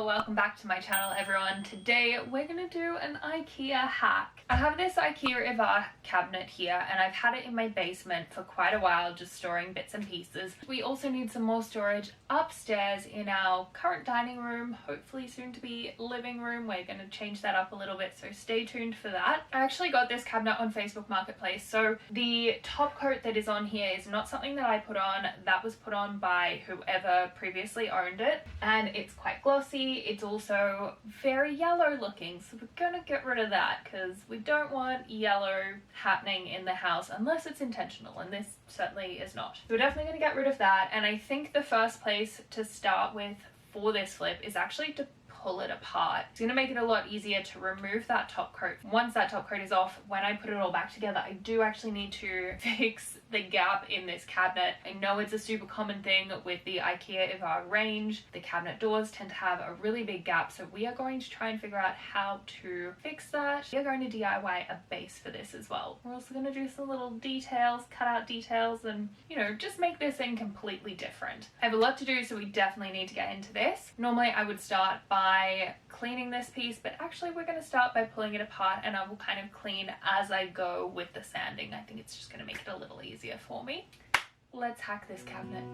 welcome back to my channel everyone. Today we're gonna do an IKEA hack. I have this IKEA Ivar cabinet here and I've had it in my basement for quite a while, just storing bits and pieces. We also need some more storage upstairs in our current dining room, hopefully soon to be living room. We're gonna change that up a little bit, so stay tuned for that. I actually got this cabinet on Facebook Marketplace, so the top coat that is on here is not something that I put on. That was put on by whoever previously owned it, and it's quite glossy. It's also very yellow looking, so we're gonna get rid of that because we don't want yellow happening in the house unless it's intentional, and this certainly is not. So we're definitely gonna get rid of that, and I think the first place to start with for this flip is actually to pull it apart. It's going to make it a lot easier to remove that top coat. Once that top coat is off, when I put it all back together, I do actually need to fix the gap in this cabinet. I know it's a super common thing with the IKEA Ivar range. The cabinet doors tend to have a really big gap, so we are going to try and figure out how to fix that. We are going to DIY a base for this as well. We're also going to do some little details, cut out details, and just make this thing completely different. I have a lot to do, so we definitely need to get into this. Normally I would start by cleaning this piece, but actually we're going to start by pulling it apart, and I will kind of clean as I go with the sanding. I think it's just going to make it a little easier for me. Let's hack this cabinet.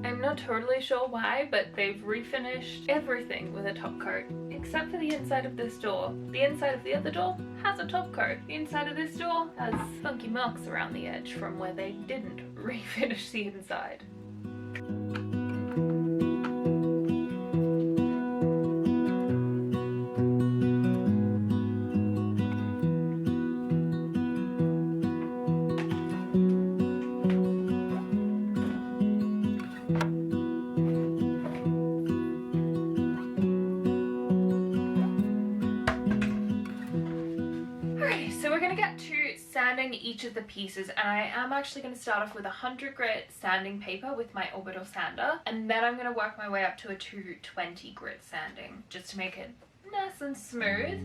I'm not totally sure why, but they've refinished everything with a top coat except for the inside of this door. The inside of the other door has a top coat. The inside of this door has funky marks around the edge from where they didn't refinish the inside. Sanding each of the pieces, and I am actually going to start off with 100 grit sanding paper with my orbital sander, and then I'm going to work my way up to a 220 grit sanding just to make it nice and smooth.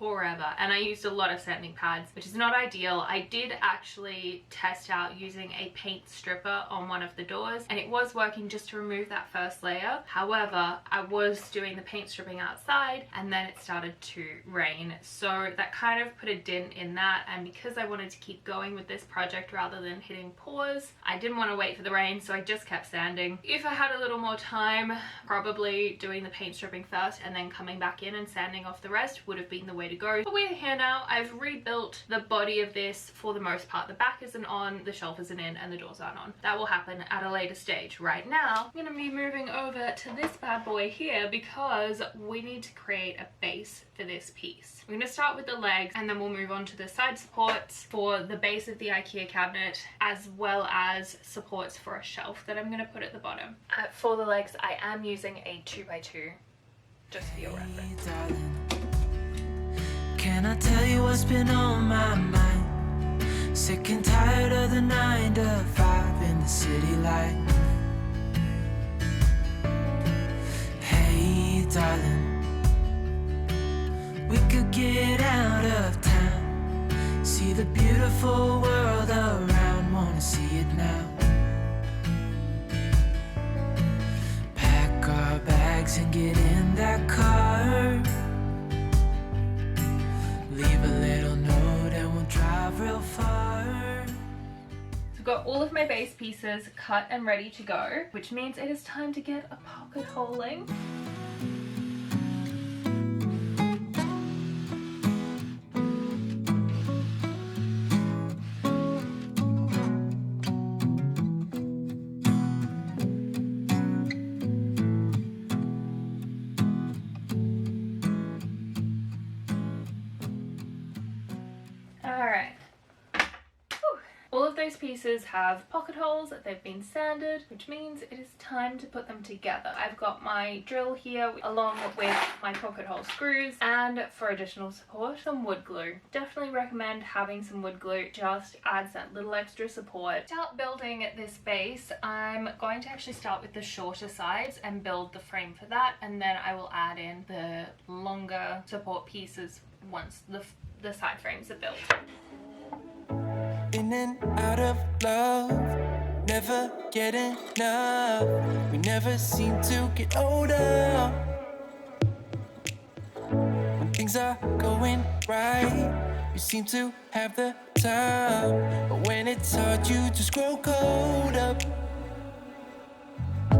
Forever, and I used a lot of sanding pads, which is not ideal. I did actually test out using a paint stripper on one of the doors, and it was working just to remove that first layer. However, I was doing the paint stripping outside and then it started to rain, so that kind of put a dent in that, and because I wanted to keep going with this project rather than hitting pause, I didn't want to wait for the rain, so I just kept sanding. If I had a little more time, probably doing the paint stripping first and then coming back in and sanding off the rest would have been the way to go. But we're here now. I've rebuilt the body of this for the most part. The back isn't on, the shelf isn't in, and the doors aren't on. That will happen at a later stage. Right now, I'm going to be moving over to this bad boy here because we need to create a base for this piece. We're going to start with the legs, and then we'll move on to the side supports for the base of the IKEA cabinet, as well as supports for a shelf that I'm going to put at the bottom. For the legs, I am using a 2x2, just for your reference. Can I tell you what's been on my mind? Sick and tired of the 9 to 5 in the city life. Hey darling, we could get out of town, see the beautiful world around, wanna see it now. Pack our bags and get in that car, leave a little note and we'll drive real far. So I've got all of my base pieces cut and ready to go, which means it is time to get a pocket holing. of those pieces have pocket holes. They've been sanded, which means it is time to put them together. I've got my drill here along with my pocket hole screws, and for additional support, some wood glue. Definitely recommend having some wood glue, just adds that little extra support. To start building this base, I'm going to actually start with the shorter sides and build the frame for that, and then I will add in the longer support pieces once the side frames are built. In and out of love, never get enough. We never seem to get older. When things are going right, you seem to have the time. But when it's hard, you just grow cold up.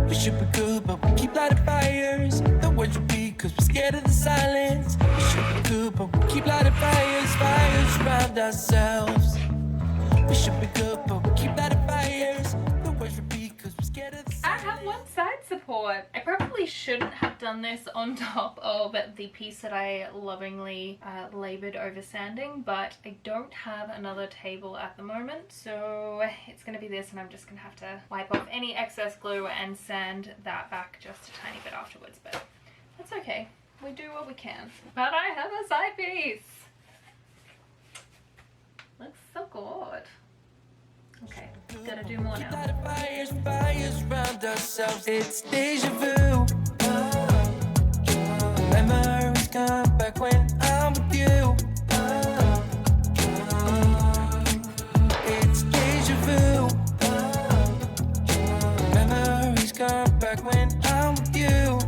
We should be good, but we keep lighting fires. The words repeat, cause we're scared of the silence. We should be good, but we keep lighting fires, fires around ourselves. We should be good, but we keep lighting fires. The words repeat, cause we're scared of the silence. I have one side support. I probably shouldn't have done this on top of the piece that I lovingly labored over sanding, but I don't have another table at the moment, so it's gonna be this, and I'm just gonna have to wipe off any excess glue and sand that back just a tiny bit afterwards, but that's okay. We do what we can. But I have a side piece. Looks so good. Okay, gotta do more now. Fires, fires around ourselves. It's deja vu. Memories come back when I'm with you. It's deja vu. Memories come back when I'm with you.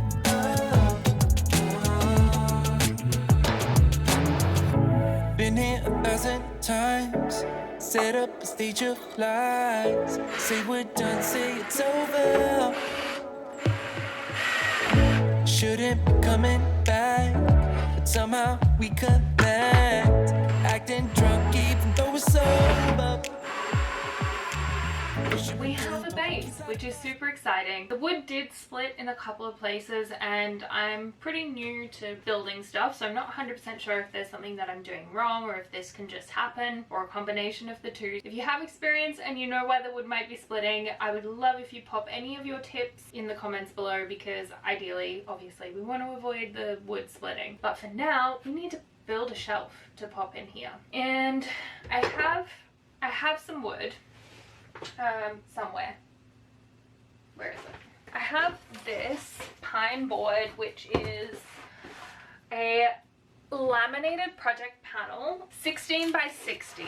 Been here 1,000 times. Set up a stage of lies. Say we're done, say it's over. Shouldn't be coming back, but somehow we connect. Acting drunk even though we're sober. We have a base, which is super exciting. The wood did split in a couple of places, and I'm pretty new to building stuff, so I'm not 100% sure if there's something that I'm doing wrong or if this can just happen or a combination of the two. If you have experience and you know why the wood might be splitting, I would love if you pop any of your tips in the comments below, because ideally, obviously, we want to avoid the wood splitting. But for now, we need to build a shelf to pop in here. And I have some wood somewhere. Where is it? I have this pine board, which is a laminated project panel, 16 by 60.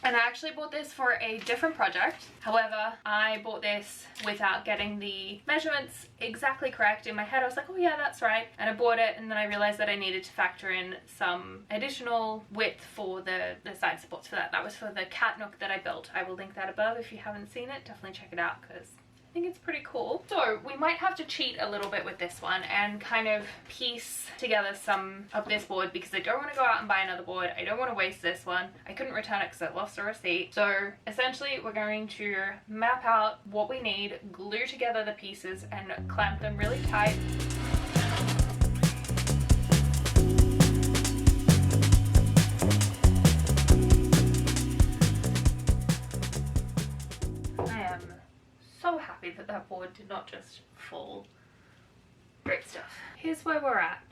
And I actually bought this for a different project. However, I bought this without getting the measurements exactly correct. In my head, I was like, oh yeah, that's right. And I bought it, and then I realized that I needed to factor in some additional width for the side supports for that. That was for the cat nook that I built. I will link that above if you haven't seen it. Definitely check it out, because I think it's pretty cool. So we might have to cheat a little bit with this one and kind of piece together some of this board, because I don't want to go out and buy another board. I don't want to waste this one. I couldn't return it because I lost a receipt. So essentially we're going to map out what we need, glue together the pieces, and clamp them really tight. So happy that that board did not just fall. Great stuff. Here's where we're at.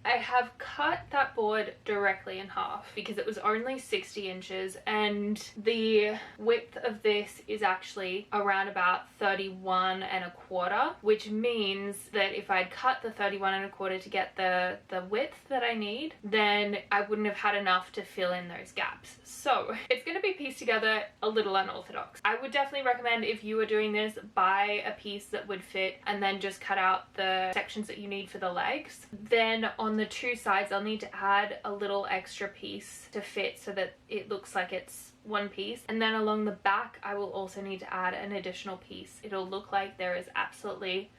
I have cut that board directly in half because it was only 60 inches, and the width of this is actually around about 31 and a quarter, which means that if I'd cut the 31 and a quarter to get the width that I need, then I wouldn't have had enough to fill in those gaps. So it's going to be pieced together a little unorthodox. I would definitely recommend, if you were doing this, buy a piece that would fit and then just cut out the sections that you need for the legs. Then on the two sides, I'll need to add a little extra piece to fit so that it looks like it's one piece. And then along the back, I will also need to add an additional piece. It'll look like there is absolutely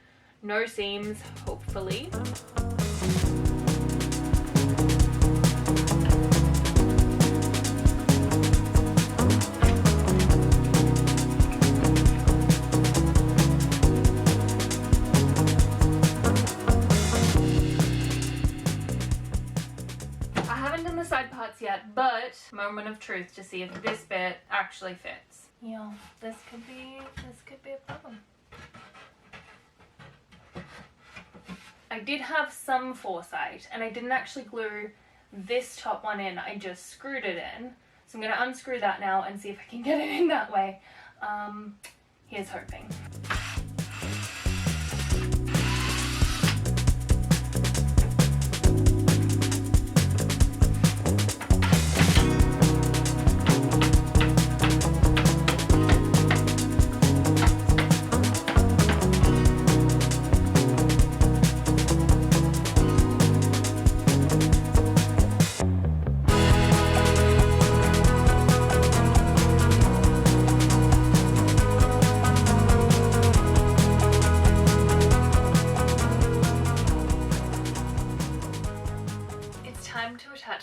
no seams, hopefully. Side parts yet, but moment of truth to see if this bit actually fits. Yeah, this could be a problem. I did have some foresight and I didn't actually glue this top one in, I just screwed it in. So I'm going to unscrew that now and see if I can get it in that way. Here's hoping.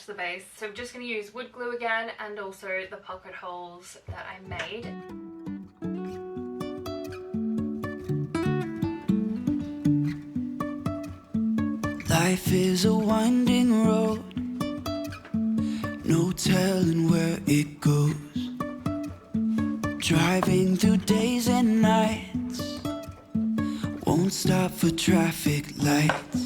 The base, so I'm just going to use wood glue again and also the pocket holes that I made. Life is a winding road, no telling where it goes. Driving through days and nights, won't stop for traffic lights.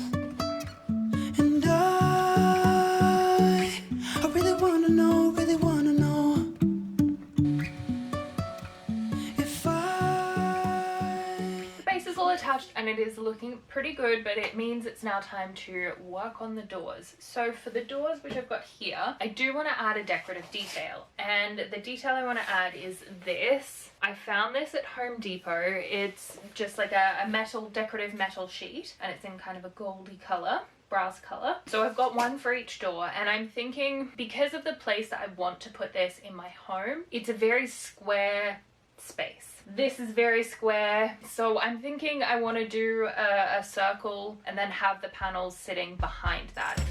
Attached and it is looking pretty good, but it means it's now time to work on the doors. So for the doors which I've got here, I do want to add a decorative detail, and the detail I want to add is this. I found this at Home Depot. It's just like a decorative metal sheet, and it's in kind of a goldy color, brass color. So I've got one for each door, and I'm thinking because of the place that I want to put this in my home, it's a very square space. This is very square, so I'm thinking I want to do a circle and then have the panels sitting behind that.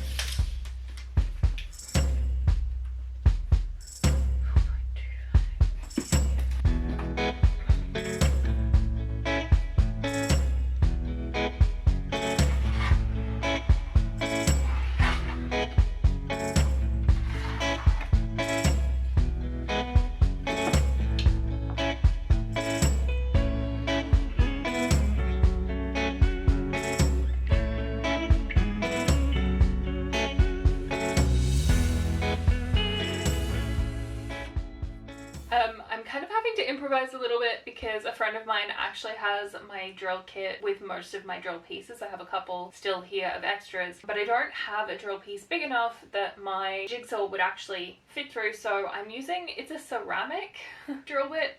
I'm kind of having to improvise a little bit because a friend of mine actually has my drill kit with most of my drill pieces. I have a couple still here of extras, but I don't have a drill piece big enough that my jigsaw would actually fit through, so I'm using, it's a ceramic drill bit.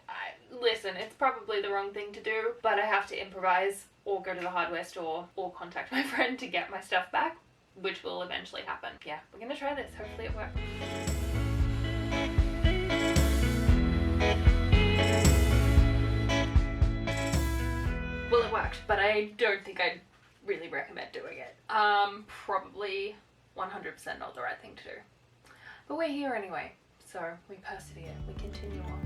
Listen, it's probably the wrong thing to do, but I have to improvise or go to the hardware store or contact my friend to get my stuff back, which will eventually happen. Yeah, we're gonna try this, hopefully it works. Well, it worked, but I don't think I'd really recommend doing it. Probably 100% not the right thing to do. But we're here anyway, so we persevere, we continue on.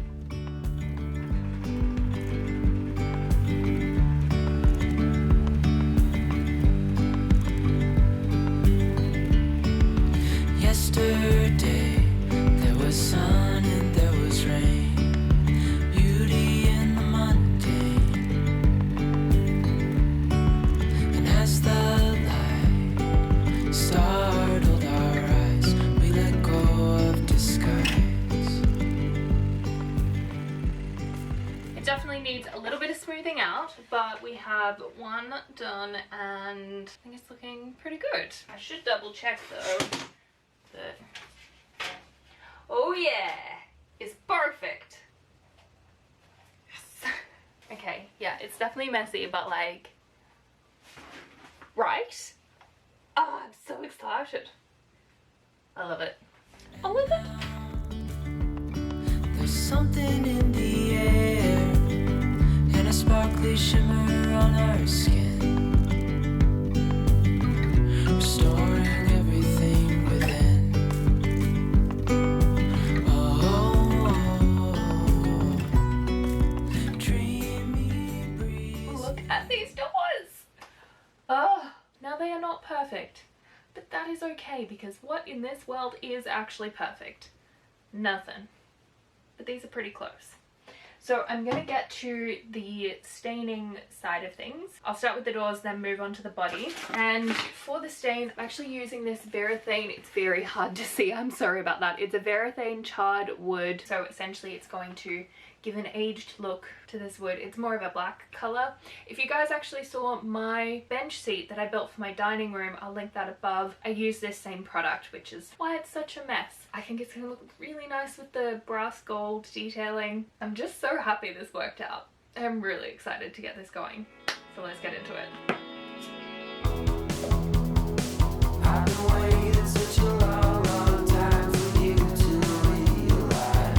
Yesterday, there was sun and there was rain, beauty in the mundane. And as the light startled our eyes, we let go of disguise. It definitely needs a little bit of smoothing out, but we have one done and I think it's looking pretty good. I should double check though. Oh yeah, it's perfect. Yes. Okay, yeah, it's definitely messy, but like, right? Oh, I'm so excited. I love it. I love it. There's something in the air and a sparkly shimmer on our skin, restoring everything within. Look at these doors. Oh, now they are not perfect, but that is okay because what in this world is actually perfect? Nothing. But these are pretty close. So I'm going to get to the staining side of things. I'll start with the doors, then move on to the body. And for the stain, I'm actually using this Varathane. It's very hard to see, I'm sorry about that. It's a Varathane charred wood. So essentially it's going to give an aged look to this wood. It's more of a black color. If you guys actually saw my bench seat that I built for my dining room, I'll link that above. I use this same product, which is why it's such a mess. I think it's gonna look really nice with the brass gold detailing. I'm just so happy this worked out. I'm really excited to get this going. So let's get into it. I've been waiting such a long, long time for you to realize.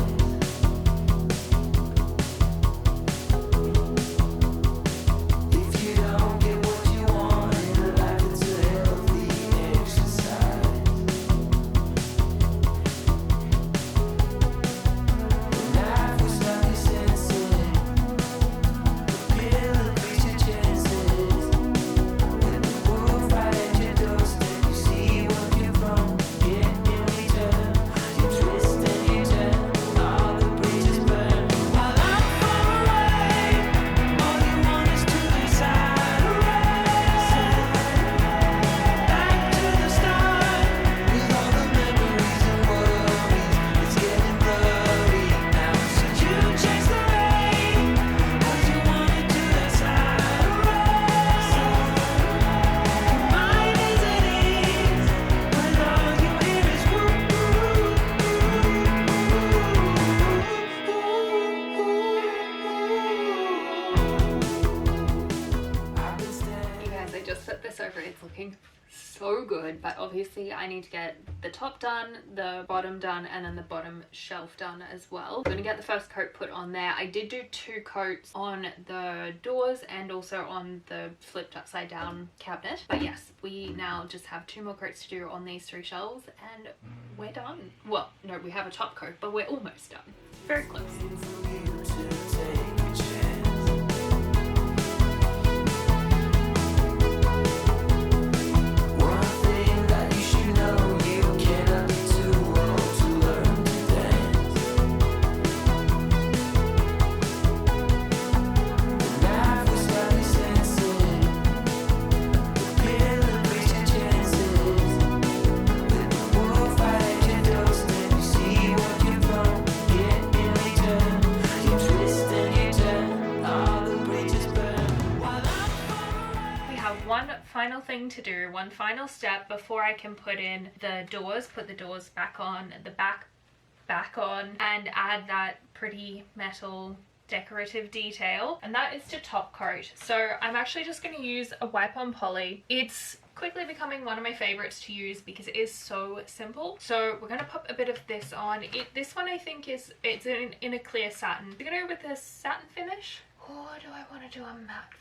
If you don't get what you want in life, it's a healthy exercise. Life was like a sensing, the pill increase your chances. When the wolf right at your doorstep, you see what you're from. Get in return, you twist and you turn, all the bridges burn. While I'm far away, all you want is to decide a race. Back to the start, with all the memories and worries. It's getting blurry now. So you chase the rain, 'cause you wanted to decide a race. Your mind is at ease, when all you hear is woo, I've been standing. You guys, I just put this over. It's looking so good, but obviously I need to get the top done, the bottom done, and then the bottom shelf done as well. I'm gonna get the first coat put on there. I did do 2 coats on the doors and also on the flipped upside down cabinet. But yes, we now just have 2 more coats to do on these 3 shelves and we're done. Well, no, we have a top coat, but we're almost done. Very close. One thing that you should know, you cannot be too old to learn to dance. Life was like a sensing, the pill increase your chances. With the wolf right at your doorstep, you see what you're from. Get in return, you twist and you turn, all the bridges burn. While I'm We have one final thing to do, one final step before I can put in the doors, put the doors back on, the back on, and add that pretty metal decorative detail, and that is to top coat. So I'm actually just going to use a wipe on poly. It's quickly becoming one of my favorites to use because it is so simple. So we're going to pop a bit of this on. This one I think it's in a clear satin. We're going to go with this satin finish, or do I want to do a matte finish?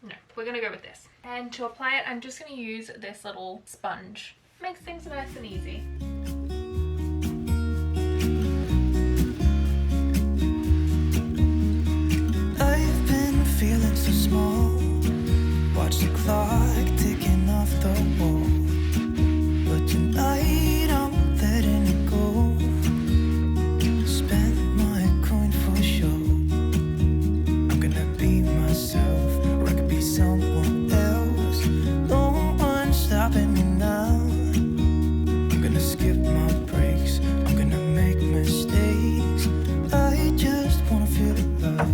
No, we're gonna go with this. And to apply it, I'm just gonna use this little sponge. Makes things nice and easy. I've been feeling so small. Watch the clock ticking off the wall. But tonight I'm letting it go. Spend my coin for sure. I'm gonna be myself, or I could be someone else. No one's stopping me now. I'm gonna skip my breaks. I'm gonna make mistakes. I just wanna feel alive.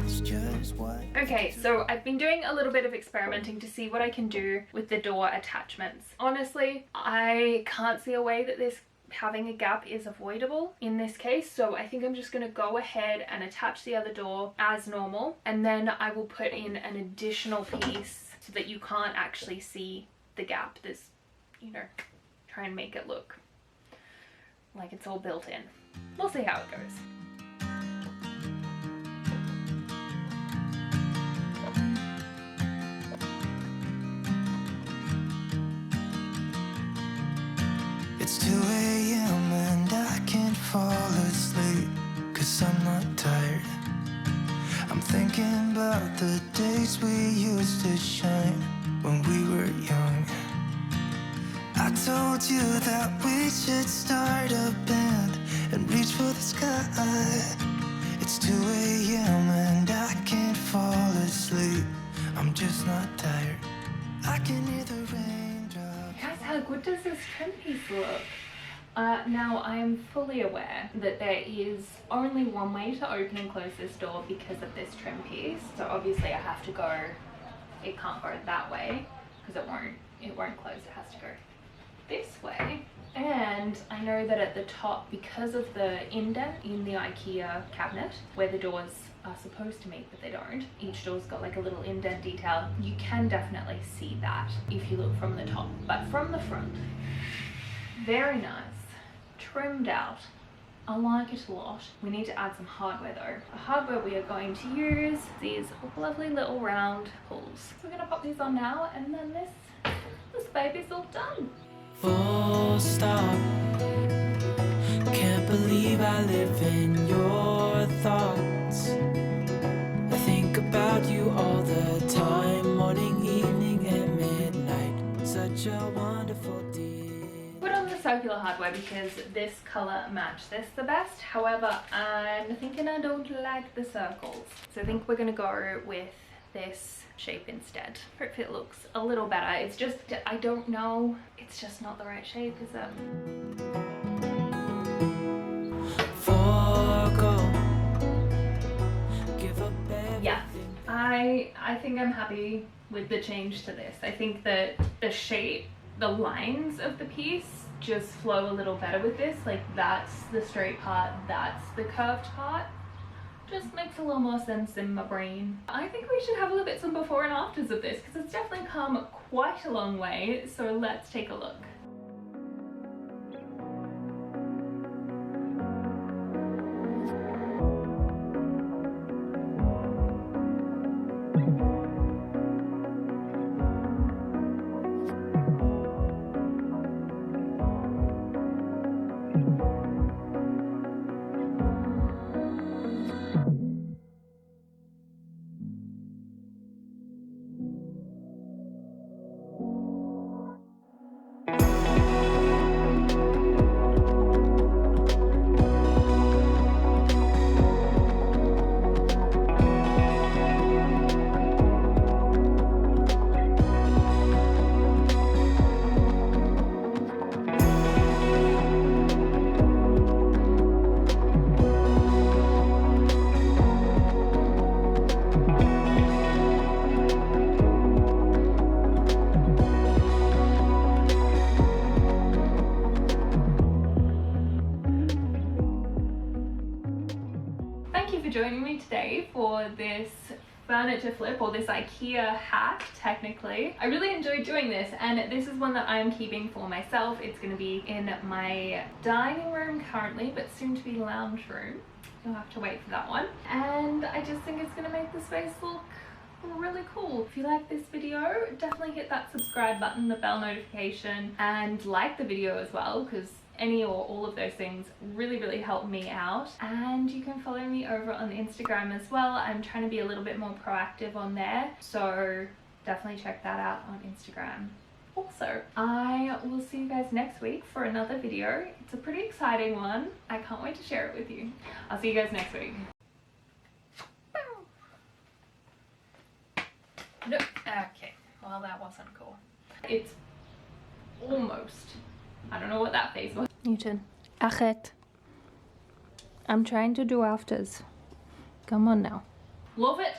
It's just what. Okay, so I've been doing a little bit of experimenting to see what I can do with the door attachments. Honestly, I can't see a way that this having a gap is avoidable in this case, so I think I'm just going to go ahead and attach the other door as normal, and then I will put in an additional piece so that you can't actually see the gap. This, you know, try and make it look like it's all built in. We'll see how it goes. It's 2 a.m. and I can't fall asleep, 'cause I'm not tired. I'm thinking about the days we used to shine when we were young. I told you that we should start a band and reach for the sky. It's 2 a.m. and I can't fall asleep. I'm just not tired. I can hear the raindrops. Guys, how good does this trim piece look? Now I am fully aware that there is only one way to open and close this door because of this trim piece. So obviously I have to go, it can't go that way because it won't close, it has to go this way. And I know that at the top, because of the indent in the IKEA cabinet where the doors are supposed to meet but they don't, each door's got like a little indent detail. You can definitely see that if you look from the top, but from the front, very nice, trimmed out. I like it a lot. We need to add some hardware though. The hardware we are going to use these lovely little round pulls. So we're gonna pop these on now, and then this baby's all done. Full stop. Can't believe I live in your thoughts. I think about you all the time, morning, evening, and midnight. Such a wonderful deal. Put on the circular hardware because this color matched this the best. However, I'm thinking I don't like the circles. So I think we're gonna go with this shape instead. Hopefully it looks a little better. It's just, I don't know, it's just not the right shape, is it? Yeah, I think I'm happy with the change to this. I think that the shape, the lines of the piece just flow a little better with this. Like that's the straight part, that's the curved part. Just makes a little more sense in my brain. I think we should have a look at some before and afters of this because it's definitely come quite a long way. So let's take a look. Joining me today for this furniture flip, or this IKEA hack technically. I really enjoyed doing this, and this is one that I am keeping for myself. It's going to be in my dining room currently, but soon to be lounge room. You'll have to wait for that one. And I just think it's going to make the space look really cool. If you like this video, definitely hit that subscribe button, the bell notification, and like the video as well, because any or all of those things really help me out. And you can follow me over on Instagram as well. I'm trying to be a little bit more proactive on there, so definitely check that out on Instagram. Also, I will see you guys next week for another video. It's a pretty exciting one. I can't wait to share it with you. I'll see you guys next week. No, okay, well that wasn't cool. It's almost, I don't know what that face was. Newton, Achet. I'm trying to do afters. Come on now. Love it.